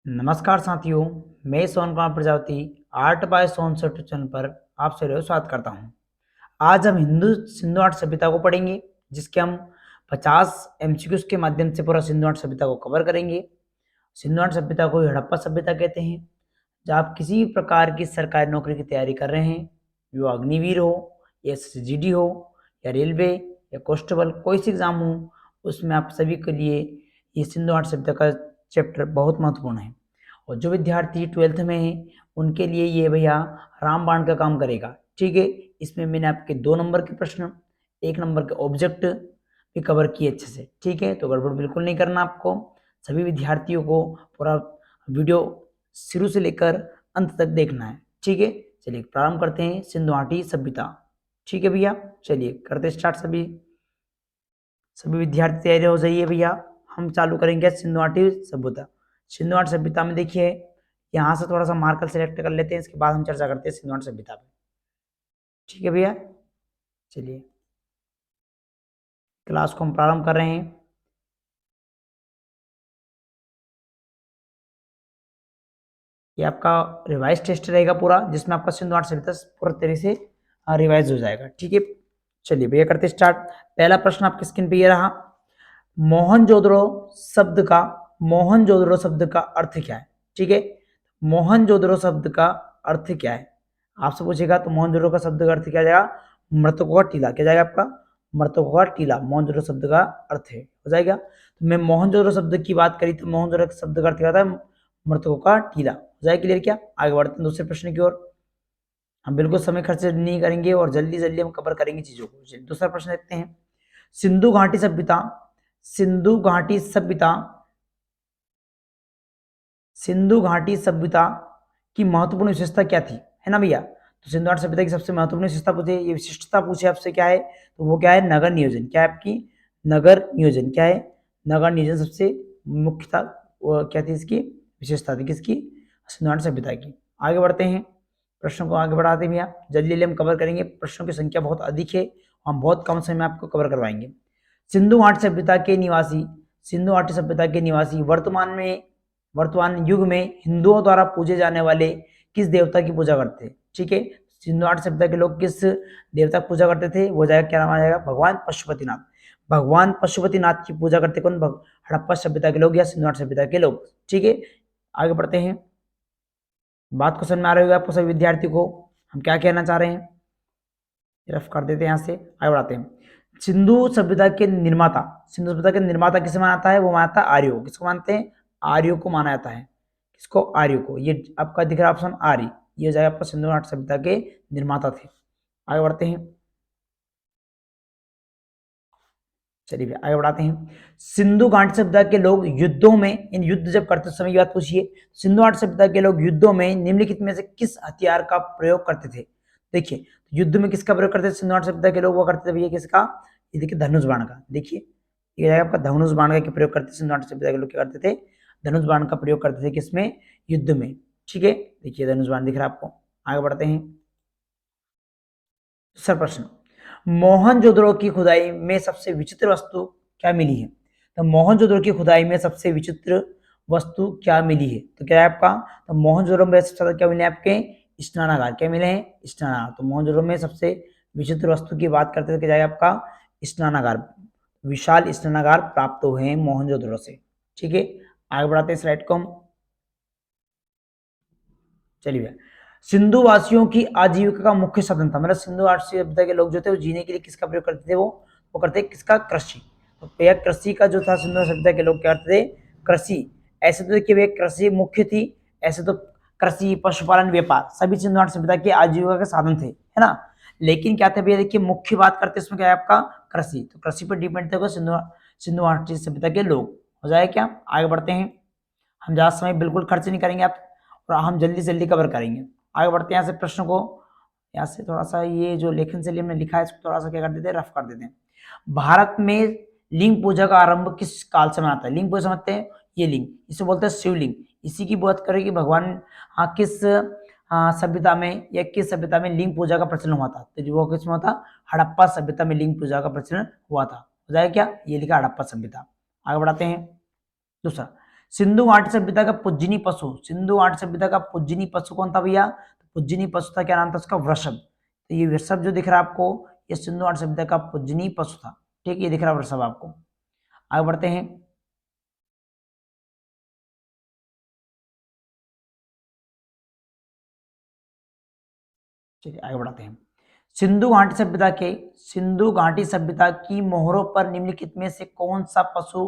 नमस्कार साथियों, मैं Son Kumar Prajapati art by Son YouTube channel पर आप सभी का स्वागत करता हूं। आज हम हिंदू सिंधु घाटी सभ्यता को पढ़ेंगे, जिसके हम 50 एमसीक्यूज के माध्यम से पूरा सिंधु घाटी सभ्यता को कवर करेंगे। सिंधु घाटी सभ्यता को हड़प्पा सभ्यता कहते हैं। जब आप किसी भी प्रकार की सरकारी नौकरी की तैयारी कर रहे हैं, जो अग्निवीर हो या एसएसजीडी हो या रेलवे या कांस्टेबल, कोई सी एग्जाम हो, उसमें आप सभी के लिए ये सिंधु घाटी सभ्यता का चैप्टर बहुत महत्वपूर्ण है। और जो विद्यार्थी 12th में है, उनके लिए ये भैया रामबाण का काम करेगा। ठीक है, इसमें मैंने आपके 2 नंबर के प्रश्न, 1 नंबर के ऑब्जेक्ट भी कवर किए अच्छे से। ठीक है, तो गड़बड़ बिल्कुल नहीं करना आपको। सभी विद्यार्थियों को पूरा वीडियो शुरू से लेकर अंत तक देखना है। ठीक है, चलिए प्रारंभ करते हैं सिंधु घाटी सभ्यता। ठीक है भैया, चलिए करते स्टार्ट। सभी विद्यार्थी तैयारी हो जाइए भैया, हम चालू करेंगे सिंधु घाटी सभ्यता। सिंधु घाटी सभ्यता में देखिए, यहाँ से थोड़ा सा मार्कर सेलेक्ट कर लेते हैं, इसके बाद हम चर्चा करते हैं सिंधु घाटी सभ्यता पे। ठीक है भैया, चलिए क्लास को हम प्रारंभ कर रहे हैं। ये आपका रिवाइज टेस्ट रहेगा पूरा, जिसमें आपका सिंधु घाटी सभ्यता पूरा तरह से रिवाइज हो जाएगा। ठीक है, चलिए भैया करते स्टार्ट। पहला प्रश्न आपकी स्क्रीन पे ये रहा, मोहनजोदड़ो शब्द का अर्थ क्या है। ठीक है, मोहनजोदड़ो शब्द का अर्थ क्या है, आपसे पूछेगा तो मोहनजोदड़ो का शब्द का अर्थ क्या जाएगा, मृतकों का टीला। क्या जाएगा आपका, मृतकों का टीला। मोहनजोदड़ो शब्द का अर्थ है, हो जाएगा। तो मैं मोहनजोदड़ो शब्द की बात करी तो मोहनजोदड़ो शब्द का अर्थ क्या होता है, मृतकों का टीला। हो जाएगा क्लियर क्या। आगे बढ़ते हैं दूसरे प्रश्न की ओर। हम बिल्कुल समय खर्च नहीं करेंगे और जल्दी जल्दी हम कवर करेंगे चीजों को। दूसरा प्रश्न देखते हैं, सिंधु घाटी सभ्यता सिंधु घाटी सभ्यता की महत्वपूर्ण विशेषता क्या थी, है ना भैया। तो सिंधु घाटी सभ्यता की सबसे महत्वपूर्ण विशेषता पूछे, ये विशिष्टता पूछे आपसे क्या है, तो वो क्या है, नगर नियोजन। क्या है आपकी, नगर नियोजन। क्या है, नगर नियोजन सबसे मुख्य था। क्या थी इसकी विशेषता थी, किसकी, सिंधु घाटी सभ्यता की। आगे बढ़ते हैं, प्रश्नों को आगे बढ़ाते हैं भैया, जल्दी जल्दी हम कवर करेंगे। प्रश्नों की संख्या बहुत अधिक है, हम बहुत कम समय में आपको कवर करवाएंगे। सिंधु घाटी सभ्यता के निवासी वर्तमान युग में हिंदुओं द्वारा पूजे जाने वाले किस देवता की पूजा करते थे। ठीक है, सिंधु घाटी सभ्यता के लोग किस देवता की पूजा करते थे, वो जाएगा, क्या नाम आ जाएगा, भगवान पशुपतिनाथ। भगवान पशुपतिनाथ की पूजा करते कौन, हड़प्पा सभ्यता के लोग या सिंधु घाटी सभ्यता के लोग। ठीक है, आगे बढ़ते हैं। बात को समझ में आ रही होगी आपको सभी विद्यार्थियों को, हम क्या कहना चाह रहे हैं। रफ कर देते हैं, यहाँ से आगे बढ़ाते हैं। सिंधु सभ्यता के निर्माता किसे माना जाता है, वो मानता है आर्यों। किसको मानते हैं, आर्यों को माना जाता है। किसको, आर्यों को। ये आपका दिख रहा है ऑप्शन आर्य, ये हो जाएगा आपका सिंधु घाटी सभ्यता के निर्माता थे। आगे बढ़ते हैं, चलिए आगे बढ़ाते हैं। सिंधु घाटी सभ्यता के लोग युद्धों में, इन युद्ध जब करते समय की बात पूछिए, सिंधु घाटी सभ्यता के लोग युद्धों में निम्नलिखित में से किस हथियार का प्रयोग करते थे। देखिए, युद्ध में किसका प्रयोग करते थे सिंधु घाटी सभ्यता के लोग, वो करते थे भैया किसका, ये देखिए धनुष बाण का। देखिए ये आपका धनुष बाण का प्रयोग करते थे सिंधु घाटी सभ्यता के लोग, क्या करते थे, धनुष बाण का प्रयोग करते थे किसमें, युद्ध में। ठीक है, देखिए धनुष बाण दिख रहा है आपको। आगे बढ़ते हैं, दूसरा प्रश्न, मोहनजोदड़ो की खुदाई में सबसे विचित्र वस्तु क्या मिली है। तो मोहनजोदड़ो की खुदाई में सबसे विचित्र वस्तु क्या मिली है, तो क्या है आपका, तो मोहनजोदड़ो में सबसे ज्यादा क्या मिले आपके, स्नानागार। क्या मिले हैं, स्नानागार। तो मोहनजोदड़ो में सबसे विचित्र वस्तु की बात करते थे, क्या आपका, स्नानागार। विशाल स्नानागार प्राप्त हुए हैं मोहनजोदड़ो से। ठीक है, आगे बढ़ाते हैं स्लाइड को हम। चलिए, सिंधु वासियों की आजीविका का मुख्य साधन था, मतलब सिंधु घाटी सभ्यता के लोग जो थे वो जीने के लिए किसका प्रयोग करते थे, वो करते किसका, कृषि। तो भैया कृषि का जो था, सिंधु सभ्यता के लोग क्या करते थे, कृषि। ऐसे तो देखिए भैया कृषि मुख्य थी, ऐसे तो कृषि, पशुपालन, व्यापार सभी सिंधु घाटी सभ्यता के आजीविका के साधन थे, है ना। लेकिन क्या था भैया, देखिए मुख्य बात करते इसमें क्या है आपका, कृषि। तो कृषि पर डिपेंड थे सिंधु घाटी सभ्यता के लोग। हो जाए क्या, आगे बढ़ते हैं। हम ज्यादा समय बिल्कुल खर्च नहीं करेंगे आप, और हम जल्दी जल्दी कवर करेंगे। आगे बढ़ते हैं, यहाँ से प्रश्न को, यहाँ से थोड़ा सा ये जो लेखन शैली हमने लिखा है इसको थोड़ा सा क्या कर देते हैं, रफ कर देते हैं। भारत में लिंग पूजा का आरंभ किस काल से आता है। लिंग पूजा समझते हैं, ये लिंग इसे बोलते हैं शिवलिंग। इसी की बात करें कि भगवान किस सभ्यता में या किस सभ्यता में लिंग पूजा का प्रचलन हुआ था, तो वो किसमें हुआ था, हड़प्पा सभ्यता में लिंग पूजा का प्रचलन हुआ था। हो जाएगा क्या, ये लिखा हड़प्पा सभ्यता। आगे बढ़ाते हैं, दूसरा, सिंधु घाटी सभ्यता का पूजनीय पशु, सिंधु घाटी सभ्यता का पूजनीय पशु कौन था भैया? तो पूजनीय पशु था, क्या नाम था उसका? वृषभ। तो ये वृषभ जो दिख रहा है आपको, ये सिंधु घाटी सभ्यता का पूजनीय पशु था। ठीक, ये दिख रहा है वृषभ आपको। आगे बढ़ते हैं। चलिए आगे बढ़ाते हैं। सिंधु घाटी सभ्यता के, सिंधु घाटी सभ्यता की मोहरों पर निम्नलिखित में से कौन सा पशु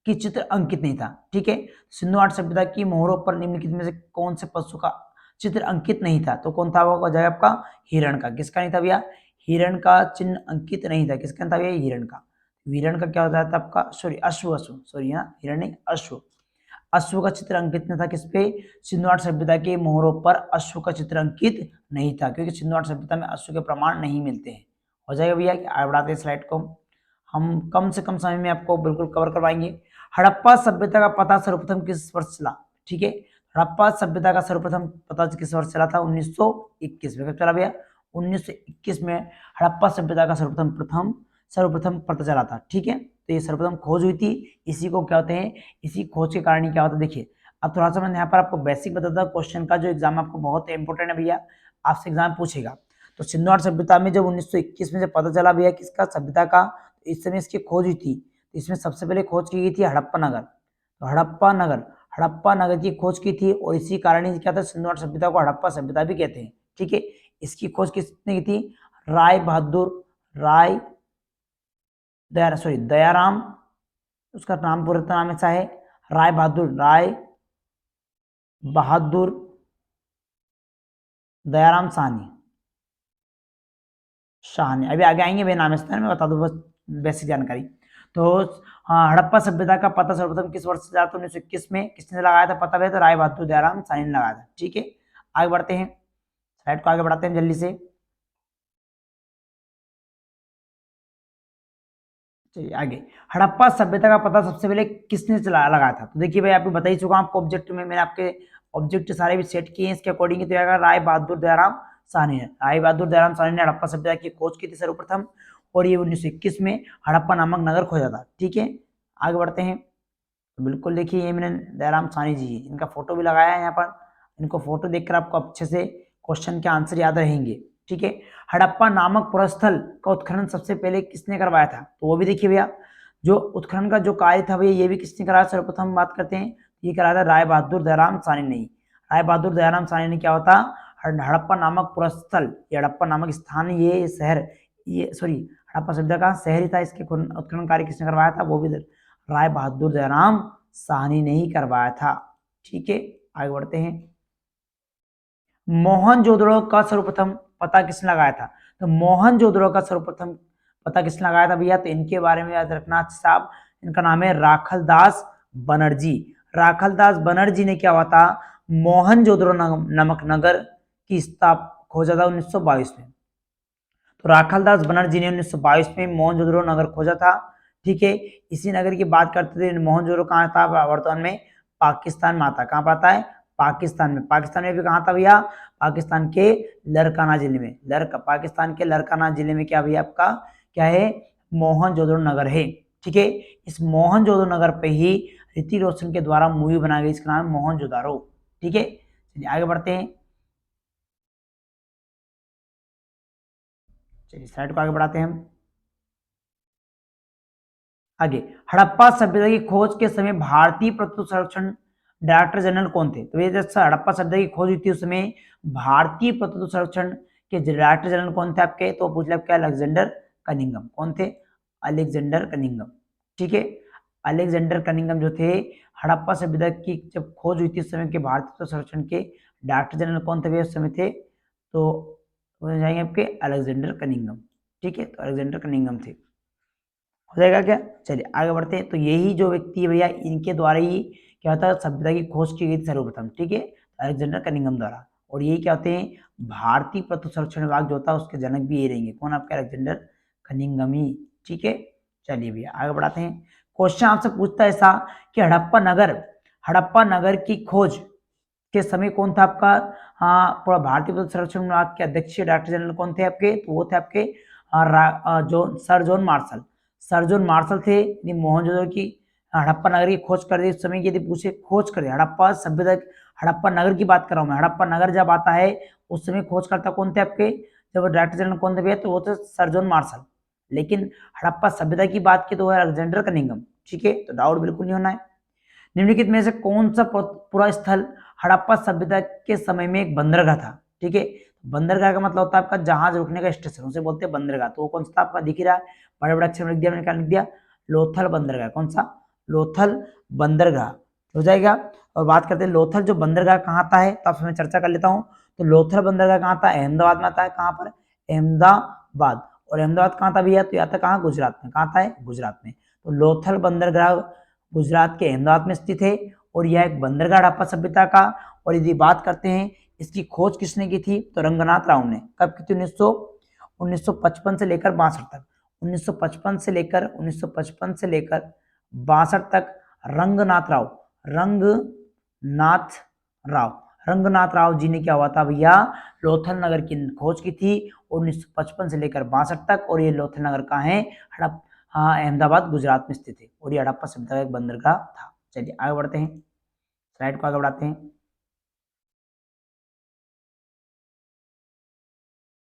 की चित्र अंकित नहीं था? ठीक है, सिंधु घाटी सभ्यता की मोहरों पर निम्नलिखित में से कौन से पशु का चित्र अंकित नहीं था? तो कौन था वो? हो जाएगा आपका हिरण का। किसका नहीं था भैया? हिरण का चिन्ह अंकित नहीं था। किसका नहीं था भैया? हिरण का। हिरण का क्या होता था आपका? सॉरी, अश्व, अश्व, सॉरी, हाँ, हिरण नहीं, अश्व। अश्व का चित्र अंकित नहीं था। किस पे? सिंधु घाटी सभ्यता के मोहरों पर अश्व का चित्र अंकित नहीं था, क्योंकि सिंधु घाटी सभ्यता में अश्व के प्रमाण नहीं मिलते हैं। हो जाएगा भैया। आगे बढ़ाते हैं स्लाइड को, हम कम से कम समय में आपको बिल्कुल कवर करवाएंगे। हड़प्पा सभ्यता का पता सर्वप्रथम किस वर्ष चला? ठीक है, हड़प्पा सभ्यता का सर्वप्रथम पता किस वर्ष चला था? 1921 में। कब चला भैया? 1921 में हड़प्पा सभ्यता का सर्वप्रथम पता चला था। ठीक है, तो ये सर्वप्रथम खोज हुई थी। इसी को क्या होते हैं? इसी खोज के कारण क्या होता है? देखिए, अब थोड़ा सा मैं यहाँ पर आपको बेसिक बताता हूँ। क्वेश्चन का जो एग्जाम आपको बहुत इंपॉर्टेंट है भैया, आपसे एग्जाम पूछेगा। तो सिंधु घाटी सभ्यता में जब 1921 में जब पता चला भैया किसका? सभ्यता का, तो इस समय इसकी खोज हुई थी। तो इसमें सबसे पहले खोज की गई थी हड़प्पा नगर। तो हड़प्पा नगर की खोज की थी, और इसी कारण ही क्या था? सिंधु घाटी सभ्यता को हड़प्पा सभ्यता भी कहते हैं। ठीक है, इसकी खोज किसने की थी? दयाराम, उसका नाम पूरा नाम ऐसा है, राय बहादुर दयाराम साहनी। अभी आगे आएंगे भाई, नाम स्थान में बता दो बस बेसिक जानकारी। तो हाँ, हड़प्पा सभ्यता का पता सर्वप्रथम किस वर्ष से चला था? 1921 में। किसने लगाया था पता है? तो राय बहादुर दयाराम साहनी ने लगाया था। ठीक है, आगे बढ़ते हैं, स्लाइड को आगे बढ़ाते हैं जल्दी से। चलिए आगे, हड़प्पा सभ्यता का पता सबसे पहले किसने चला लगाया था? तो देखिए भाई, आपको बता ही चुका आपको ऑब्जेक्ट में, मैंने आपके ऑब्जेक्ट सारे भी सेट किए हैं इसके अकॉर्डिंग। तो राय बहादुर दयाराम साहनी ने, हड़प्पा सभ्यता की खोज की थी सर्वप्रथम, और ये 1921 में हड़प्पा नामक नगर खोजा था। ठीक है, आगे बढ़ते हैं। तो बिल्कुल देखिए, ये मैंने दयाराम साहनी जी, इनका फोटो भी लगाया है यहाँ पर। इनको फोटो देखकर आपको अच्छे से क्वेश्चन के आंसर याद रहेंगे। ठीक है, हड़प्पा नामक पुरस्थल का उत्खनन सबसे पहले किसने करवाया था? तो वो भी देखिए भैया, जो उत्खनन का जो कार्य था भैया, ये भी किसने कराया? सर्वप्रथम बात करते हैं, ये कराया था राय बहादुर दयाराम साहनी ने। राय बहादुर दयाराम साहनी ने क्या होता? हड़प्पा नामक पुरस्थल, ये हड़प्पा नामक स्थान, ये शहर, ये सॉरी, हड़प्पा सभ्यता का शहर ही था, इसके उत्खनन कार्य किसने करवाया था? वो भी राय बहादुर दयाराम साहनी ने ही करवाया था। ठीक है, आगे बढ़ते हैं। मोहनजोदड़ो का सर्वप्रथम पता किसने लगाया था? तो मोहनजोदड़ो का सर्वप्रथम पता किसने लगाया था भैया? तो इनके बारे में याद रखना साहब, इनका नाम है राखलदास बनर्जी। राखलदास बनर्जी ने क्या हुआ था? मोहनजोदड़ो नामक नगर की खोजा था 1922 में। तो राखलदास बनर्जी ने 1922 में मोहनजोदड़ो नगर खोजा था। ठीक है, इसी नगर की बात करते थे। मोहनजोदड़ो कहाँ था वर्तमान में? पाकिस्तान में आता। कहाँ पाता है? पाकिस्तान में। पाकिस्तान में भी कहाँ था भैया? पाकिस्तान के लरकाना जिले में। पाकिस्तान के लरकाना जिले में क्या भैया आपका क्या है? मोहनजोदड़ो नगर है। ठीक है, इस मोहनजोदड़ो नगर पे ही ऋतिक रोशन के द्वारा मूवी बनाई गई, इसका नाम है मोहनजोदारो। ठीक है, चलिए आगे बढ़ते हैं। चलिए स्लाइड को आगे बढ़ाते हैं हम। आगे, हड़प्पा सभ्यता की खोज के समय भारतीय प्रत्युत संरक्षण डायरेक्टर जनरल कौन थे? तो ये जब हड़प्पा सभ्यता की खोज हुई थी उस समय भारतीय प्रत्युत संरक्षण के डायरेक्टर जनरल कौन थे आपके? तो पूछ लिया क्या? Alexander Cunningham. कौन थे? Alexander Cunningham. ठीक है, अलेक्जेंडर कनिंघम जो थे, हड़प्पा सभ्यता की जब खोज हुई थी उस समय के भारतीय संरक्षण के डायरेक्टर जनरल कौन थे उस समय थे? तो जाएंगे आपके अलेक्जेंडर कनिंघम। ठीक है, तो अलेक्जेंडर कनिंघम थे। हो जाएगा क्या? चलिए आगे बढ़ते हैं। तो यही जो व्यक्ति है भैया, इनके द्वारा ही क्या होता है? सभ्यता की खोज की गई थी सर्वप्रथम। ठीक है, अलेक्जेंडर कनिंघम द्वारा। और यही क्या होते हैं? भारतीय प्रत्युत संरक्षण विभाग जो होता है उसके जनक भी ये रहेंगे। कौन आपके? अलेक्जेंडर कनिंघम ही। ठीक है, चलिए भैया आगे बढ़ाते हैं। क्वेश्चन आपसे पूछता है ऐसा कि हड़प्पा नगर की खोज के समय कौन था आपका? हाँ, पूरा भारतीय प्रत्युत संरक्षण विभाग के अध्यक्ष डायरेक्टर जनरल कौन थे आपके? तो वो थे आपके जो सर जॉन मार्शल थे। मोहनजोदड़ो की हड़प्पा नगर की खोज कर दी उस समय, यदि पूछे खोज कर दी हड़प्पा सभ्यता, हड़प्पा नगर की बात कर रहा हूं मैं, हड़प्पा नगर जब आता है उस समय खोजकर्ता कौन थे आपके, जब डायरेक्टर जनरल कौन थे भैया, तो वो थे सर जॉन मार्शल। लेकिन हड़प्पा सभ्यता की बात की तो है अलेक्जेंडर कनिंघम। ठीक है, तो डाउट बिल्कुल नहीं होना है। निम्नलिखित में से कौन सा पूरा स्थल हड़प्पा सभ्यता के समय में एक बंदरगाह था। ठीक है, बंदरगाह का मतलब होता है आपका जहाज रुकने का स्टेशन, उसे बोलते हैं बंदरगाह। तो वो कौन सा आपका दिख ही रहा है, बड़े बड़े अक्षर में लिख दिया मैंने, क्या लिख दिया, लोथल बंदरगाह। कौन सा, लोथल बंदरगाह हो जाएगा। और बात करते हैं लोथल जो बंदरगाह कहाँ आता है, तो आपसे मैं चर्चा कर लेता हूँ। तो लोथल बंदरगाह कहाँ आता है, अहमदाबाद में आता है। कहाँ पर, अहमदाबाद। और अहमदाबाद कहाँ था भैया, तो या था कहाँ, गुजरात में। कहाँ आता है, गुजरात में। तो लोथल बंदरगाह गुजरात के अहमदाबाद में स्थित है और यह एक बंदरगाह हड़प्पा सभ्यता का। और यदि बात करते हैं इसकी खोज किसने की थी, तो रंगनाथ राव ने। कब की थी, 1955 से लेकर 62 तक। 1955 से लेकर 62 तक रंगनाथ राव जी ने क्या हुआ था भैया, लोथल नगर की खोज की थी 1955 से लेकर 62 तक। और ये लोथल नगर कहाँ है, अहमदाबाद गुजरात में स्थित है। और ये हड़प्पा सभ्यता का एक बंदरगाह था। चलिए आगे बढ़ते हैं, स्लाइड को आगे बढ़ाते हैं।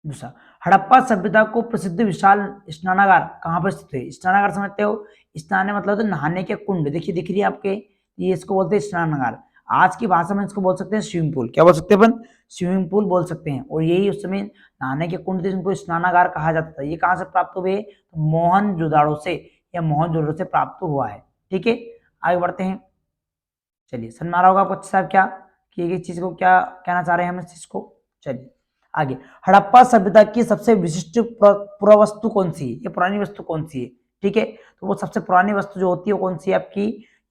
दूसरा, हड़प्पा सभ्यता को प्रसिद्ध विशाल स्नानागार कहाँ पर स्थित है। स्नानागार समझते हो, स्नान मतलब तो नहाने के कुंड, देखिए दिख रही है आपके, ये इसको बोलते हैं स्नानागार। आज की भाषा में इसको बोल सकते हैं स्विमिंग पूल। क्या बोल सकते हैं अपन, स्विमिंग पूल बोल सकते हैं। और यही उस समय नहाने के कुंड थे जिनको स्नानागार कहा जाता था। ये कहाँ से प्राप्त हुए, तो मोहनजोदाड़ो से, या मोहनजोदड़ो से प्राप्त हुआ है। ठीक है, आगे बढ़ते हैं। चलिए समझ में आ रहा होगा आपको साहब क्या कि ये चीज को क्या कहना चाह रहे हैं हम इस चीज को। चलिए आगे, हड़प्पा सभ्यता की सबसे विशिष्ट पुरावस्तु कौन सी है, ये पुरानी वस्तु कौन सी है। ठीक है, तो वो सबसे पुरानी वस्तु जो होती है वो कौन सी है आपकी,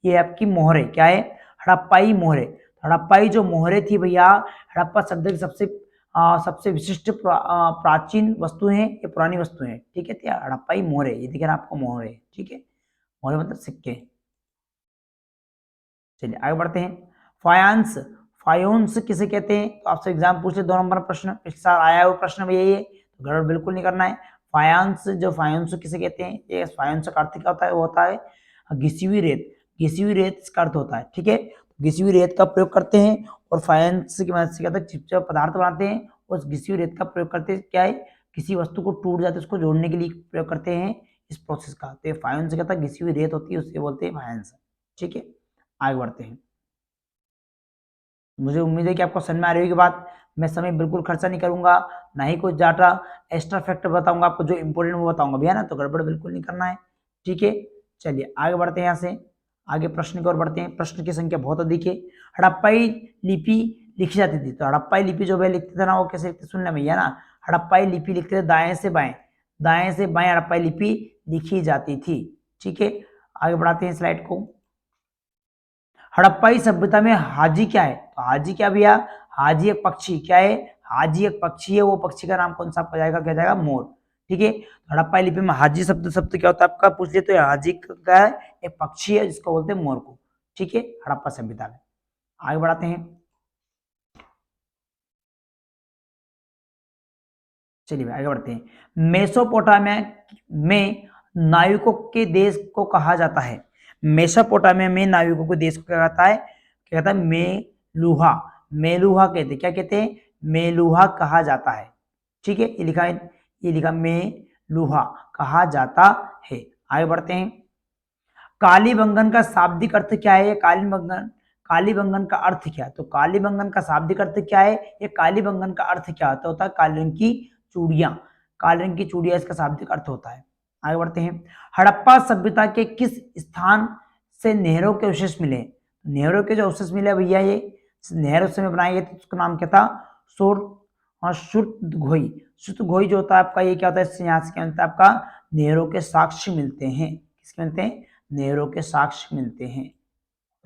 ये आपकी मोहरे। क्या है, हड़प्पाई मोहरे। हड़प्पाई जो मोहरे थी भैया, हड़प्पा सभ्यता की सबसे विशिष्ट प्राचीन वस्तु है, ये पुरानी वस्तु है। ठीक है, तो हड़प्पाई मोहरे, ये दिख रहा है आपको मोहरे। ठीक है, मोहरे मतलब सिक्के। चलिए आगे बढ़ते हैं। फायांस, फायोन्स किसे कहते हैं, तो आपसे एग्जाम पूछ ले 2 नंबर प्रश्न, पिछले साल आया हुआ प्रश्न भी यही है, तो गड़बड़ बिल्कुल नहीं करना है। फायांस, जो फायोन्स किसे कहते हैं, ये फायोन्स का अर्थ क्या होता है, वो होता है घिसी हुई रेत। घिसी हुई रेत इसका अर्थ होता है। ठीक है, घिसी हुई रेत का प्रयोग करते हैं और फायंस की मदद से क्या होता है, चिपचिपा पदार्थ बनाते हैं। उस घिसी हुई रेत का प्रयोग करते हैं, क्या है, किसी वस्तु को टूट जाते उसको जोड़ने के लिए प्रयोग करते हैं इस प्रोसेस का। तो फायंस क्या होता है, घिसी हुई रेत होती है, उससे बोलते हैं फायंस। ठीक है, आगे बढ़ते हैं। मुझे उम्मीद है कि आपको समझ में आ रही होगी बात। मैं समय बिल्कुल खर्चा नहीं करूंगा, ना ही कुछ डाटा एक्स्ट्रा फैक्टर बताऊंगा आपको, जो इंपॉर्टेंट वो बताऊंगा भैया ना, तो गड़बड़ बिल्कुल नहीं करना है। ठीक है, चलिए आगे बढ़ते हैं, यहाँ से आगे प्रश्न की ओर बढ़ते हैं। प्रश्न की संख्या बहुत अधिक है। हड़प्पाई लिपि लिखी जाती थी, तो हड़प्पाई लिपि जो भैया लिखते थे ना, वो कैसे लिखते सुनना भैया ना, हड़प्पाई लिपि लिखते थे दाएं से बाएं, दाएं से बाएं हड़प्पाई लिपि लिखी जाती थी। ठीक है, आगे बढ़ाते हैं स्लाइड को। हड़प्पाई सभ्यता में हाजी क्या है, तो हाजी क्या भैया, हाजी एक पक्षी। क्या है, हाजी एक पक्षी है, वो पक्षी का नाम कौन सा आपका जाएगा, क्या जाएगा, मोर। ठीक है, हड़प्पाई लिपि में हाजी शब्द शब्द क्या होता है आपका, पूछ ले तो हाजी क्या है, एक पक्षी है जिसको बोलते हैं मोर को। ठीक है, हड़प्पा सभ्यता में। आगे बढ़ाते हैं, चलिए आगे बढ़ते हैं। मेसोपोटामिया में नाविकों के देश को कहा जाता है, मेसोपोटामिया में नाविकों के देश को क्या कहता है, क्या कहता है, मेलुहा। मेलुहा कहते हैं, क्या कहते हैं, मेलुहा कहा जाता है। ठीक है, ये लिखा मेलुहा कहा जाता है। आगे बढ़ते हैं। कालीबंगन का शाब्दिक अर्थ क्या है, कालीबंगन का अर्थ क्या है, तो कालीबंगन का शाब्दिक अर्थ क्या है, ये कालीबंगन का अर्थ क्या होता है, काले रंग की चूड़ियां। काले रंग की चूड़ियां इसका शाब्दिक अर्थ होता है। आगे बढ़ते हैं। हड़प्पा सभ्यता के किस स्थान से नहरों के अवशेष मिले, नहरों के जो अवशेष मिले भैया, ये नहर उस समय बनाई गई थी, उसका नाम क्या था, शुतघोई जो होता है आपका, ये क्या होता है, यहाँ से क्या मिलता है आपका, नहरों के साक्ष्य मिलते हैं। किसके मिलते हैं, नहरों के साक्ष्य मिलते हैं।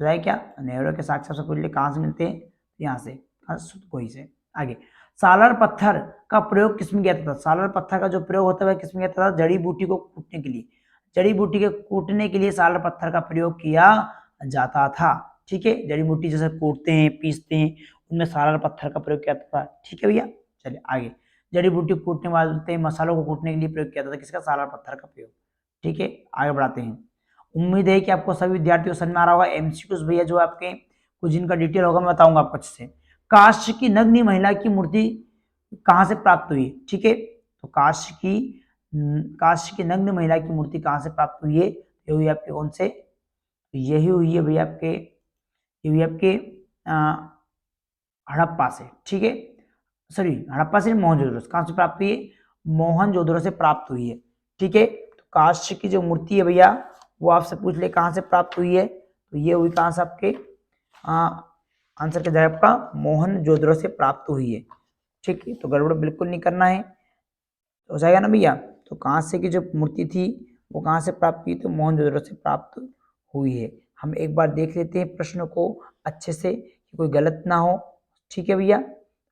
है क्या, नहरों के साक्ष्य सबसे पहले कहाँ से मिलते हैं, यहाँ से, शुतघोई से। आगे, सालर पत्थर का प्रयोग किसमें किया जाता था, सालर पत्थर का जो प्रयोग होता है किसमें किया जाता था, जड़ी बूटी को कूटने के लिए। जड़ी बूटी के कूटने के लिए सालर पत्थर का प्रयोग किया जाता था। ठीक है, जड़ी बूटी जैसे कूटते हैं पीसते हैं, उनमें सालर पत्थर का प्रयोग किया जाता था। ठीक है भैया, चलिए आगे। जड़ी बूटी कूटने वाले मसालों को कूटने के लिए प्रयोग किया जाता था, किसका, सालर पत्थर का प्रयोग। ठीक है, आगे बढ़ाते हैं। उम्मीद है कि आपको सभी विद्यार्थियों को समझ में आ रहा होगा। एमसीक्यूज भैया जो आपके कुछ जिनका डिटेल होगा मैं बताऊंगा आपको अच्छे से। काशी की नग्न महिला की मूर्ति कहां से प्राप्त हुई, ठीक है। तो काशी की नग्न महिला की मूर्ति कहां से प्राप्त हुई है, ये हुई आपके कौन से, यही हुई है भैया आपके, ये हुई आपके हड़प्पा से, ठीक है। सॉरी हड़प्पा से, मोहनजोदड़ो से। कहां से प्राप्त हुई है, मोहनजोदड़ो से प्राप्त हुई है, ठीक है। तो काशी की जो मूर्ति है भैया वो आपसे पूछ ले कहां से प्राप्त हुई है, तो ये हुई कहां से आपके, आंसर क्या जाएगा आपका, मोहनजोदड़ो से प्राप्त हुई है, ठीक है। तो गड़बड़ बिल्कुल नहीं करना है, तो हो जाएगा ना भैया। तो कांस्य की जो मूर्ति थी वो कहां से प्राप्त हुई, तो मोहनजोदड़ो से प्राप्त हुई है। हम एक बार देख लेते हैं प्रश्न को अच्छे से कि कोई गलत ना हो, ठीक है भैया,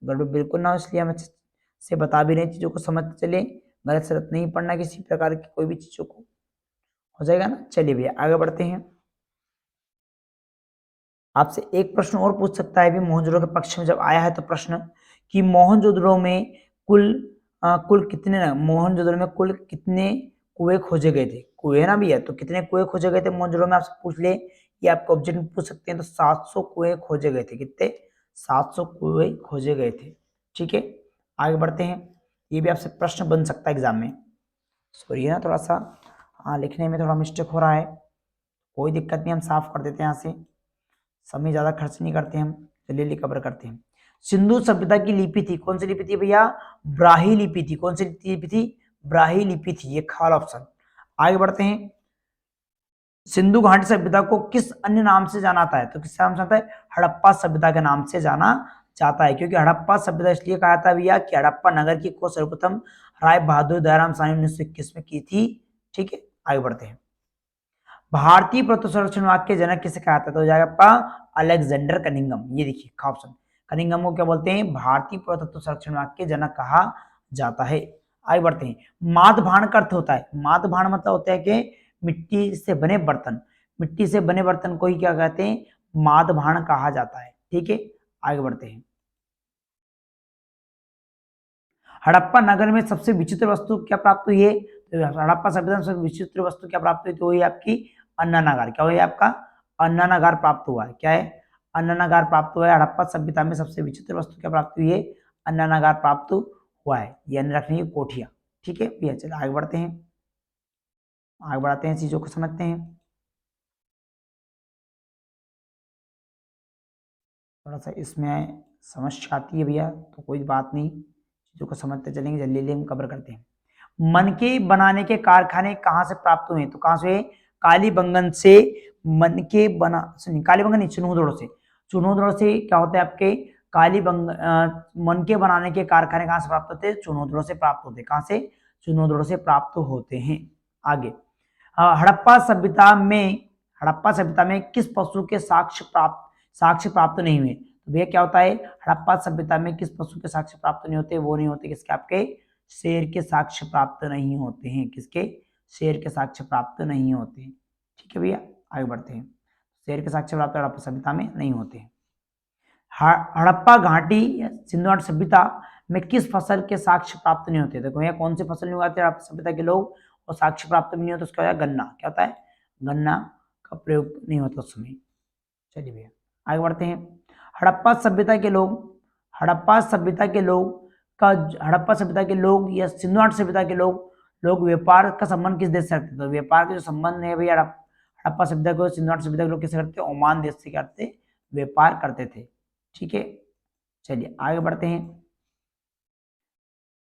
गड़बड़ बिल्कुल ना हो, इसलिए हम अच्छे से बता भी रहे चीजों को समझ चले, गलत सलत नहीं पढ़ना किसी प्रकार की कोई भी चीजों को, हो जाएगा ना। चलिए भैया आगे बढ़ते हैं। आपसे एक प्रश्न और पूछ सकता है भी मोहनजोदड़ो के पक्ष में जब आया है तो प्रश्न कि मोहनजोदड़ो में कुल कितने, मोहनजोदड़ो में कुल कितने कुएं खोजे गए थे, कुएं है ना भैया, तो कितने कुएं खोजे गए थे मोहनजोदड़ो में, आपसे पूछ ले, ये आपको ऑब्जेक्ट में पूछ सकते हैं। तो 700 कुएं खोजे गए थे, कितने, 700 कुएं खोजे गए थे, ठीक है। आगे बढ़ते हैं, ये भी आपसे प्रश्न बन सकता है एग्जाम में, सॉरी है ना थोड़ा सा, हाँ लिखने में थोड़ा मिस्टेक हो रहा है, कोई दिक्कत नहीं, हम साफ कर देते हैं यहाँ से, समय ज्यादा खर्च नहीं करते हम, जल्दी कवर करते हैं। सिंधु सभ्यता की लिपि थी, कौन सी लिपि थी भैया, ब्राही लिपि थी, कौन सी लिपि थी, ब्राही लिपि थी, ये खाल ऑप्शन। आगे बढ़ते हैं, सिंधु घाटी सभ्यता को किस अन्य नाम से जाना जाता है, तो किस नाम से जाता है, हड़प्पा सभ्यता के नाम से जाना जाता है, क्योंकि हड़प्पा सभ्यता इसलिए कहा था भैया कि हड़प्पा नगर की खोज सर्वप्रथम राय बहादुर दयाराम साहनी 1921 में की थी, ठीक है। आगे बढ़ते हैं, भारतीय प्रत्युत संरक्षण विभाग के जनक किसे कहा था, तो हो जाएगा आपका अलेक्जेंडर कनिंघम, ये देखिए ऑप्शन, कनिंघम को क्या बोलते हैं, भारतीय पुरातत्व संरक्षण विभाग के जनक कहा जाता है। आगे बढ़ते हैं, मातभांड का अर्थ होता है, मातभांड मतलब होता है कि मिट्टी से बने बर्तन, मिट्टी से बने बर्तन को ही क्या कहते हैं, मातभांड कहा जाता है, ठीक है। आगे बढ़ते हैं, हड़प्पा नगर में सबसे विचित्र वस्तु क्या प्राप्त हुई है, तो हड़प्पा सभ्यता में सबसे विचित्र वस्तु क्या प्राप्त हुई, तो वही आपकी अन्नानागार, क्या हुई आपका, अन्नानागार प्राप्त हुआ है, क्या है, अन्नानागार प्राप्त हुआ है। हड़प्पा सभ्यता में सबसे विचित्र वस्तु क्या प्राप्त हुई है, अन्नानागार प्राप्त हुआ है, ये अन्न रखने की कोठिया, ठीक है भैया। चलिए आगे बढ़ते हैं, आगे बढ़ाते हैं, चीजों को समझते हैं, थोड़ा सा इसमें समस्या आती है भैया, तो कोई बात नहीं, चीजों को समझते चलेंगे, जल्दी जल्दी हम कवर करते हैं। मनके बनाने के कारखाने कहां से प्राप्त हुए, तो कहां से हुए, कालीबंगन से, मनके बना सुनिए, कालीबंगन नहीं, चुनौदड़ो से, चुनौदड़ो से क्या होता है आपके, मनके बनाने के कारखाने कहां से प्राप्त होते हैं, चुनौदड़ो से प्राप्त होते हैं, कहां से, चुनौदड़ो से प्राप्त होते हैं। आगे, हड़प्पा सभ्यता में, हड़प्पा सभ्यता में किस पशु के साक्ष्य प्राप्त नहीं हुए, तो भैया क्या होता है, हड़प्पा सभ्यता में किस पशु के साक्ष्य प्राप्त नहीं होते, वो नहीं होते किसके, आपके शेर के साक्ष्य प्राप्त नहीं होते हैं, किसके, शेर के साक्ष्य प्राप्त नहीं होते हैं, ठीक है भैया। आगे बढ़ते हैं, शेर के साक्ष्य प्राप्त हड़प्पा सभ्यता में नहीं होते हैं। हड़प्पा घाटी या सिंधु घाटी सभ्यता में किस फसल के साक्ष्य प्राप्त नहीं होते, देखो भैया कौन से फसल नहीं उगाते हड़प्पा सभ्यता के लोग, और साक्ष्य प्राप्त भी नहीं होता, उसका होता है गन्ना, क्या होता है, गन्ना का प्रयोग नहीं होता उस समय। चलिए भैया आगे बढ़ते हैं, हड़प्पा सभ्यता के लोग, हड़प्पा सभ्यता के लोग का, हड़प्पा सभ्यता के लोग या सिंधु घाटी सभ्यता के लोग व्यापार का संबंध किस देश से रखते थे, तो व्यापार के जो संबंध है भैया हड़प्पा सभ्यता को सिंधु घाटी सभ्यता के लोग किससे करते, ओमान देश से करते, व्यापार करते थे, ठीक है। चलिए आगे बढ़ते हैं,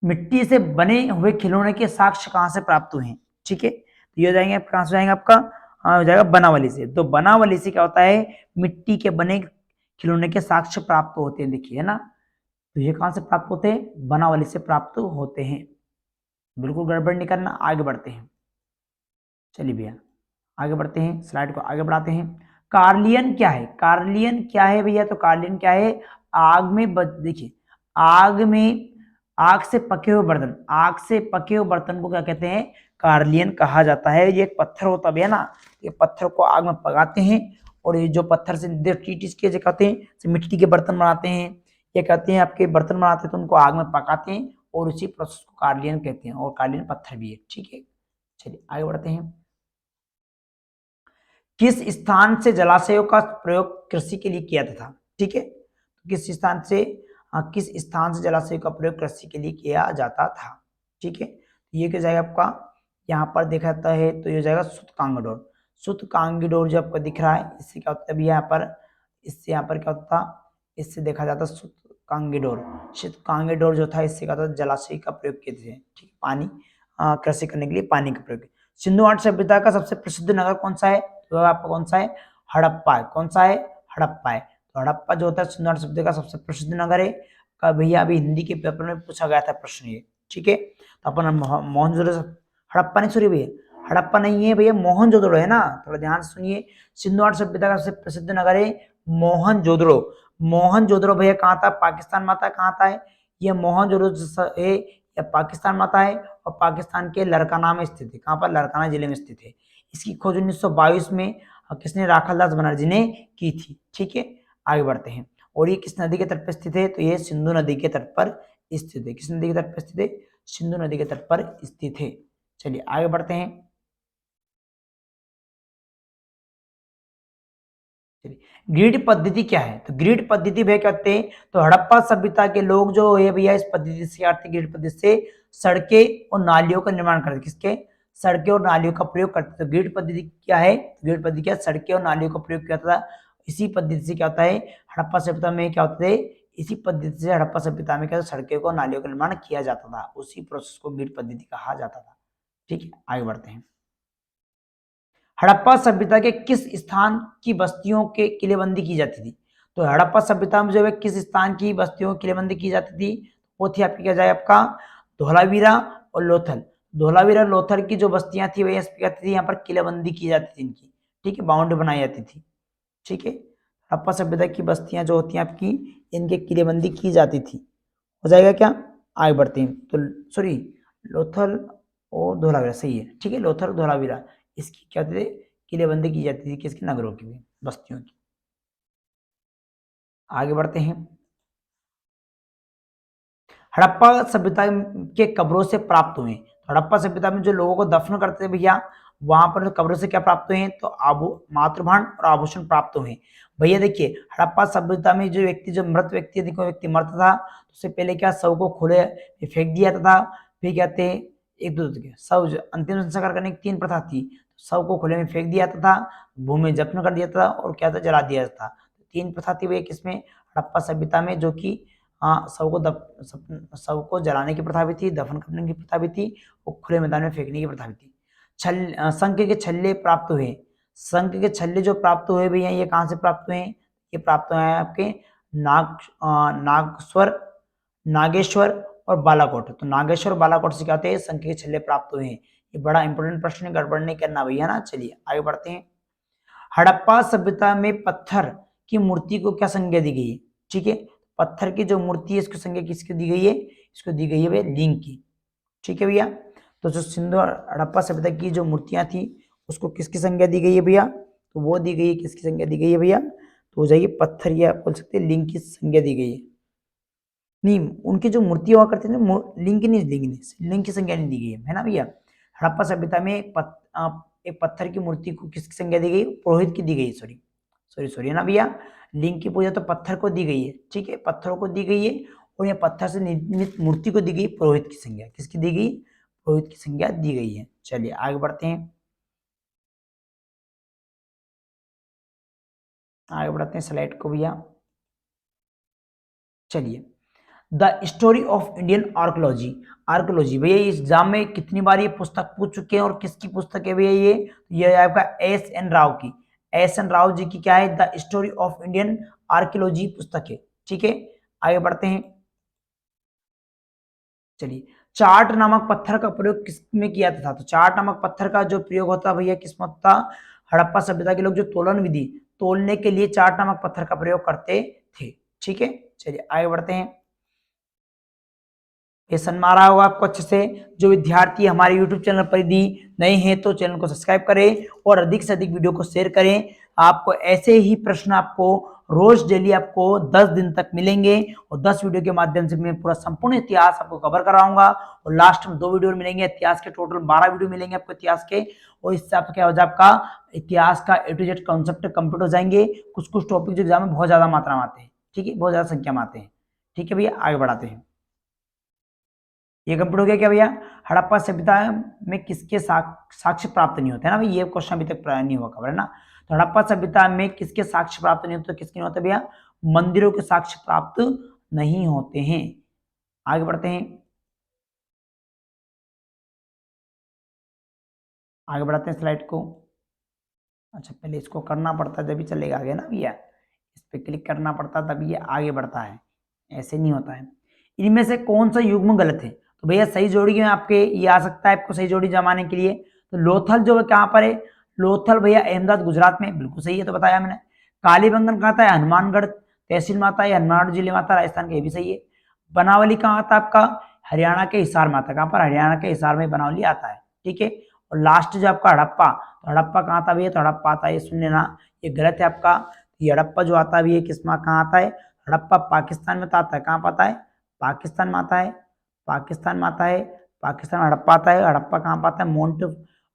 मिट्टी से बने हुए खिलौने के साक्ष्य कहां से प्राप्त हुए हैं, ठीक है। तो ये हो जाएंगे, कहां से जाएंगे आपका, हो जाएगा बनावली से, तो बनावली से क्या होता है, मिट्टी के बने खिलौने के साक्ष्य प्राप्त होते हैं, देखिए है ना, तो ये कहां से प्राप्त होते हैं, बनावली से प्राप्त होते हैं, बिल्कुल गड़बड़ नहीं करना। आगे बढ़ते हैं, चलिए भैया आगे बढ़ते हैं, स्लाइड को आगे बढ़ाते हैं। कार्लियन क्या है, कार्लियन क्या है भैया, तो कार्लियन क्या है, आग में देखिए, आग में, आग से पके हुए बर्तन, आग से पके हुए बर्तन को क्या कहते हैं, कार्लियन कहा जाता है। ये एक पत्थर होता है ना, ये पत्थर को आग में पकाते हैं, और ये जो पत्थर से टीट के जो कहते हैं मिट्टी के बर्तन बनाते हैं, ये कहते हैं आपके बर्तन बनाते हैं तो उनको आग में पकाते हैं, और उसी प्रोसेस को कार्लियन कहते हैं, और कार्लियन पत्थर भी है, ठीक है। चलिए आगे बढ़ते हैं, किस स्थान से जलाशयों का प्रयोग कृषि के लिए किया था? ठीक है, तो किस स्थान से जलाशय का प्रयोग कृषि के लिए किया जाता था? ठीक है, ये क्या जाएगा आपका, यहाँ पर देखा जाता है तो ये हो जाएगा सुतकांगडोर। सुतकांगडोर जो आपको दिख रहा है, इससे क्या होता है अभी यहाँ पर, इससे यहाँ पर क्या होता, इससे देखा जाता सुतकांगडोर। सुतकांगडोर जो था, इससे क्या होता जलाशय का प्रयोग किए थे, ठीक, पानी कृषि करने के लिए पानी का प्रयोग। सिंधु घाटी सभ्यता का सबसे प्रसिद्ध नगर कौन सा है? तो आपका कौन सा है? हड़प्पा है। कौन सा है? हड़प्पा है। तो हड़प्पा जो होता है सिंधु घाटी सभ्यता का सबसे प्रसिद्ध नगर है। का भैया अभी हिंदी के पेपर में पूछा गया था प्रश्न ये, ठीक है। तो अपन मोहनजोदड़ो, हड़प्पा नहीं, सॉरी भैया, हड़प्पा नहीं है भैया, मोहनजोदड़ो है ना, थोड़ा ध्यान से सुनिए। सिंधु घाटी सभ्यता का सबसे प्रसिद्ध नगर है मोहनजोदड़ो। मोहनजोदड़ो भैया कहाँ था? पाकिस्तान में आता है। कहाँ आता है ये मोहनजोदड़ो है? या पाकिस्तान में आता है, और पाकिस्तान के लरकाना में स्थित है। कहाँ पर? लरकाना जिले में स्थित है। इसकी खोज 1922 में किसने? राखालदास बनर्जी ने की थी, ठीक है। आगे बढ़ते हैं। और ये किस नदी के तट पर स्थित है? तो ये सिंधु नदी के तट पर स्थित है। किस नदी के तट पर स्थित है? सिंधु नदी के तट पर स्थित है। चलिए आगे बढ़ते हैं। ग्रिड पद्धति क्या है? तो ग्रिड पद्धति भैया क्या होते हैं? तो हड़प्पा सभ्यता के लोग जो है भैया, इस पद्धति से आर्थिक ग्रिड पद्धति से सड़कें और नालियों का निर्माण करते, किसके? सड़कें और नालियों का प्रयोग करते। तो ग्रिड पद्धति क्या है? ग्रिड पद्धति क्या? सड़कें और नालियों का प्रयोग किया था। इसी पद्धति से क्या होता है, हड़प्पा सभ्यता में क्या होता है, इसी पद्धति से हड़प्पा सभ्यता में क्या, सड़कों को नालियों का निर्माण किया जाता था। उसी प्रोसेस को ग्रिड पद्धति कहा जाता था, ठीक है। आगे बढ़ते हैं। हड़प्पा सभ्यता के किस स्थान की बस्तियों के किलेबंदी की जाती थी? तो हड़प्पा सभ्यता में जो है किस स्थान की बस्तियों की किलेबंदी की जाती थी? वो थी आपकी क्या जाए आपका, धोलावीरा और लोथल। धोलावीरा लोथल की जो बस्तियां थी वही कहती थी, यहाँ पर किलेबंदी की जाती थी इनकी, ठीक है, बाउंड्री बनाई जाती थी, ठीक है। हड़प्पा सभ्यता की बस्तियां जो होती हैं आपकी, इनके किलेबंदी की जाती थी। हो जाएगा क्या? आगे बढ़ते हैं। तो सॉरी, लोथल और धोलावीरा सही है, ठीक है, लोथल और धोलावीरा, इसकी क्या होती थी, किलेबंदी की जाती थी, किसकी? नगरों की भी, बस्तियों की। आगे बढ़ते हैं। हड़प्पा सभ्यता के कब्रों से प्राप्त हुए, तो हड़प्पा सभ्यता में जो लोगों को दफन करते थे भैया, वहां पर कब्रों से क्या प्राप्त हुए हैं? तो मातृभाण और आभूषण प्राप्त हुए। भैया देखिए, हड़प्पा सभ्यता में जो व्यक्ति, जो मृत व्यक्ति, देखो व्यक्ति मरता था तो उससे पहले क्या, शव को खुले में फेंक दिया था। फिर कहते हैं एक दो शव, अंतिम संस्कार करने की 3 प्रथा थी। शव को खुले में फेंक दिया था, भूमि में दफन कर दिया था, और क्या था, जला दिया था। 3 प्रथा थी भैया किसमें? हड़प्पा सभ्यता में, जो कि हाँ, शव को जलाने की प्रथा भी थी, दफन करने की प्रथा भी थी, और खुले मैदान में फेंकने की प्रथा भी थी। शंख के छल्ले प्राप्त हुए। शंख के छल्ले जो प्राप्त हुए भैया, ये कहाँ से प्राप्त हुए हैं? ये प्राप्त हुए हैं आपके नागेश्वर, नागेश्वर और बालाकोट। तो नागेश्वर और बालाकोट से क्या होते हैं? शंख के छल्ले प्राप्त हुए हैं। ये बड़ा इंपॉर्टेंट प्रश्न है, गड़बड़ नहीं करना भैया ना। चलिए आगे बढ़ते हैं। हड़प्पा सभ्यता में पत्थर की मूर्ति को क्या संज्ञा दी गई है? ठीक है, पत्थर की जो मूर्ति है इसको संज्ञा किसकी दी गई है? इसको दी गई है भैया लिंग की, ठीक है भैया। तो जो सिंधु हड़प्पा सभ्यता की जो मूर्तियां थी उसको किसकी संज्ञा दी गई है भैया? तो वो दी गई है, किसकी संज्ञा दी गई है भैया? तो हो जाएगी पत्थर, या बोल सकते हैं लिंग की संज्ञा दी गई है। नहीं, उनकी जो मूर्ति हुआ करती थी लिंग की नहीं, लिंग की संज्ञा नहीं दी गई है ना भैया। हड़प्पा सभ्यता में एक पत्थर की मूर्ति को किसकी संज्ञा दी गई? पुरोहित की दी गई है, सॉरी सॉरी सॉरी, है ना भैया। लिंग की पूजा तो पत्थर को दी गई है, ठीक है, पत्थरों को दी गई है। और ये पत्थर से निर्मित मूर्ति को दी गई पुरोहित की संज्ञा, किसकी दी गई? पुरोहित की संज्ञा दी गई है। चलिए आगे बढ़ते हैं। आगे बढ़ते हैं स्लाइड को भैया। चलिए, the story of Indian archaeology. Archaeology भैया इस एग्जाम में कितनी बार ये पुस्तक पूछ चुके हैं, और किसकी पुस्तक है भैया? ये आपका एस.एन. राव की, एस.एन. राव जी की क्या है? The story of Indian archaeology पुस्तक है, ठीक है। आगे बढ़ते हैं। चलिए, चार्ट नामक पत्थर का प्रयोग किस में किया था? तो चार्ट नामक पत्थर का जो प्रयोग होता भैया किस में होता? हड़प्पा सभ्यता के लोग जो तोलन विधि तोलने के लिए चार्ट नामक पत्थर का प्रयोग करते थे, ठीक है। चलिए आगे बढ़ते हैं। लेसन मारा होगा आपको अच्छे से। जो विद्यार्थी हमारे YouTube चैनल पर यदि नए हैं तो चैनल को सब्सक्राइब करें और अधिक से अधिक वीडियो को शेयर करें। आपको ऐसे ही प्रश्न आपको रोज डेली आपको 10 दिन तक मिलेंगे और 10 वीडियो के माध्यम से मैं पूरा संपूर्ण इतिहास आपको कवर कराऊंगा और लास्ट में 2 वीडियो मिलेंगे इतिहास के, टोटल 12 वीडियो मिलेंगे आपको इतिहास के। और इससे आपका क्या हो जाए, आपका इतिहास का A to Z concept complete हो जाएंगे। कुछ कुछ टॉपिक जो एग्जाम में बहुत ज्यादा मात्रा में आते हैं, ठीक है, बहुत ज्यादा संख्या में आते हैं। ठीक है भैया, आगे बढ़ाते हैं। ये कंप्लीट हो गया क्या भैया? हड़प्पा सभ्यता में किसके साक्ष्य प्राप्त नहीं होते, है ना भाई, ये क्वेश्चन अभी तक नहीं हुआ कवर, है ना। तो हड़प्पा सभ्यता में किसके साक्ष्य प्राप्त नहीं होते, तो किसके नहीं होते भैया? मंदिरों के साक्ष्य प्राप्त नहीं होते हैं। आगे बढ़ते हैं, आगे बढ़ाते हैं स्लाइड को। अच्छा, पहले इसको करना पड़ता है तभी चलेगा आगे ना भैया, इस पे क्लिक करना पड़ता है तभी ये आगे बढ़ता है, ऐसे नहीं होता है। इनमें से कौन सा युग्म गलत है? तो भैया सही जोड़ी में आपके ये आ सकता है, आपको सही जोड़ी जमाने के लिए। तो लोथल जो है कहाँ पर है? लोथल भैया अहमदाबाद गुजरात में, बिल्कुल सही है, तो बताया मैंने। कालीबंगन कहाँ था? हनुमानगढ़ तहसील में आता है, हनुमानगढ़ जिले में आता है, राजस्थान का, ये भी सही है। बनावली कहाँ आता है आपका? हरियाणा के हिसार में आता है। कहाँ पर? हरियाणा के हिसार में बनावली आता है, ठीक है। और लास्ट जो आपका हड़प्पा, तो हड़प्पा कहाँ था भैया? तो हड़प्पा आता है, ये सुन लेना, ये गलत है आपका। ये हड़प्पा जो आता है भैया किसमें कहाँ आता है? हड़प्पा पाकिस्तान में आता है। कहाँ पर आता है? पाकिस्तान में आता है, पाकिस्तान में आता है। पाकिस्तान में हड़प्पा आता है। हड़प्पा कहाँ पर आता है?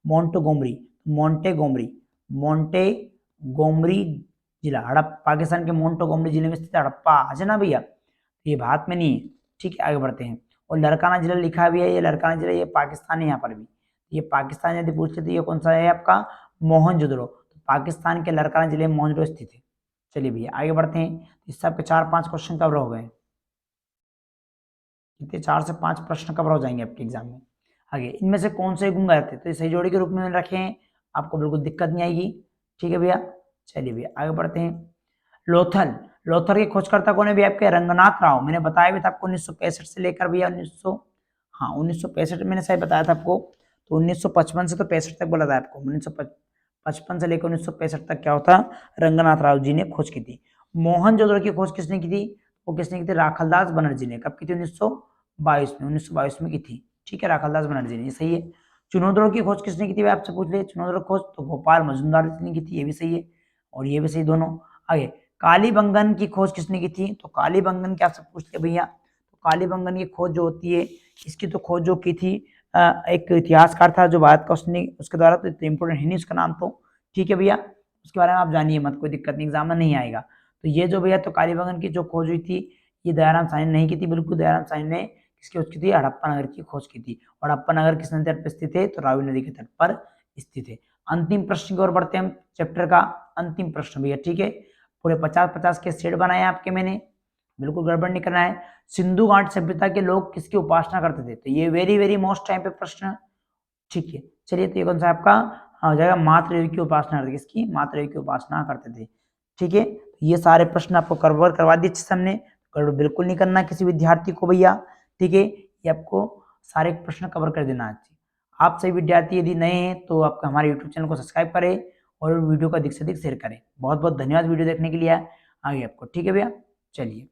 मोंटेगोमरी, मोंटेगोमरी, मोंटेगोमरी जिला, हड़प्पा पाकिस्तान के मोंटेगोमरी जिले में स्थित हड़प्पा, है ना भैया। ये भारत में नहीं है, ठीक है, आगे बढ़ते हैं। और लड़काना जिला लिखा भी है, ये लड़काना जिला, ये पाकिस्तान है यहाँ पर भी, ये पाकिस्तान यदि पूछ लेते ये कौन सा है आपका? मोहनजोदड़ो, तो पाकिस्तान के लड़काना जिले में मोहनजोदड़ो स्थित है। चलिए भैया आगे बढ़ते हैं। इस सबके 4-5 क्वेश्चन कवर हो गए, कितने? 4 से 5 प्रश्न कवर हो जाएंगे आपके एग्जाम में। आगे, इनमें से कौन से गुण गलत है? तो सही जोड़ी के रूप में रखे हैं, आपको बिल्कुल दिक्कत नहीं आएगी, ठीक है भैया। चलिए भैया आगे बढ़ते हैं। लोथल, लोथल के खोजकर्ता कौन है भैया? आपके रंगनाथ राव, मैंने बताया भी था आपको 1965 से लेकर भैया 1900, हाँ 1965 मैंने शायद बताया था आपको। तो 1955 से तो 65 तक बोला था आपको, 1955 से लेकर 1965 तक क्या होता? रंगनाथ राव जी ने खोज की थी। मोहनजोदड़ो की खोज किसने की थी? वो किसने की थी? राखलदास बनर्जी ने। कब की थी? 1922 में, 1922 में की थी, ठीक है, राखलदास बनर्जी ने, ये सही है। चुनोदड़ो की खोज किसने की थी? आपसे पूछ ले, चुनोदड़ो खोज तो गोपाल मजुमदार ने की थी, ये भी सही है और ये भी सही दोनों। आगे, कालीबंगन की खोज किसने की थी? तो कालीबंगन क्या आपसे पूछ ले भैया, तो कालीबंगन की खोज जो होती है, इसकी तो खोज जो की थी एक इतिहासकार था जो भारत का, उसने उसके द्वारा, तो इतना इंपोर्टेंट है नहीं उसका नाम, तो ठीक है भैया, उसके बारे में आप जानिए मत, कोई दिक्कत नहीं, एग्जाम में नहीं आएगा। तो ये जो भैया, तो कालीबंगन की जो खोज हुई थी, ये दयाराम साहनी ने नहीं की थी, बिल्कुल दयाराम साहनी ने किसकी खोज की थी? हड़प्पा नगर की खोज की थी। और हड़प्पा नगर किस नदी तट पर स्थित है? तो रावी नदी के तट पर स्थित है। अंतिम प्रश्न की ओर बढ़ते हैं हम, चैप्टर का अंतिम प्रश्न भैया, ठीक है। पूरे 50-50 के सेट बनाए आपके मैंने, बिल्कुल गड़बड़ नहीं करना है। सिंधु घाट सभ्यता के लोग किसकी उपासना करते थे? तो ये वेरी वेरी मोस्ट टाइम पे प्रश्न, ठीक है। चलिए, तो ये कौन सा आपका हो जाएगा? मातृ देवी की उपासना करते, किसकी? मातृ देवी की उपासना करते थे, ठीक है। ये सारे प्रश्न आपको कवर करवा दिए अच्छे से हमने, गड़बड़ बिल्कुल नहीं करना किसी विद्यार्थी को भैया, ठीक है। ये आपको सारे प्रश्न कवर कर देना चाहिए। आप सभी विद्यार्थी यदि नए हैं तो आप हमारे यूट्यूब चैनल को सब्सक्राइब करें और वीडियो को अधिक से अधिक शेयर करें। बहुत बहुत धन्यवाद वीडियो देखने के लिए आगे आपको, ठीक है भैया। चलिए,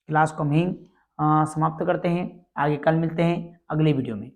क्लास को हम यहीं समाप्त करते हैं, आगे कल मिलते हैं अगले वीडियो में।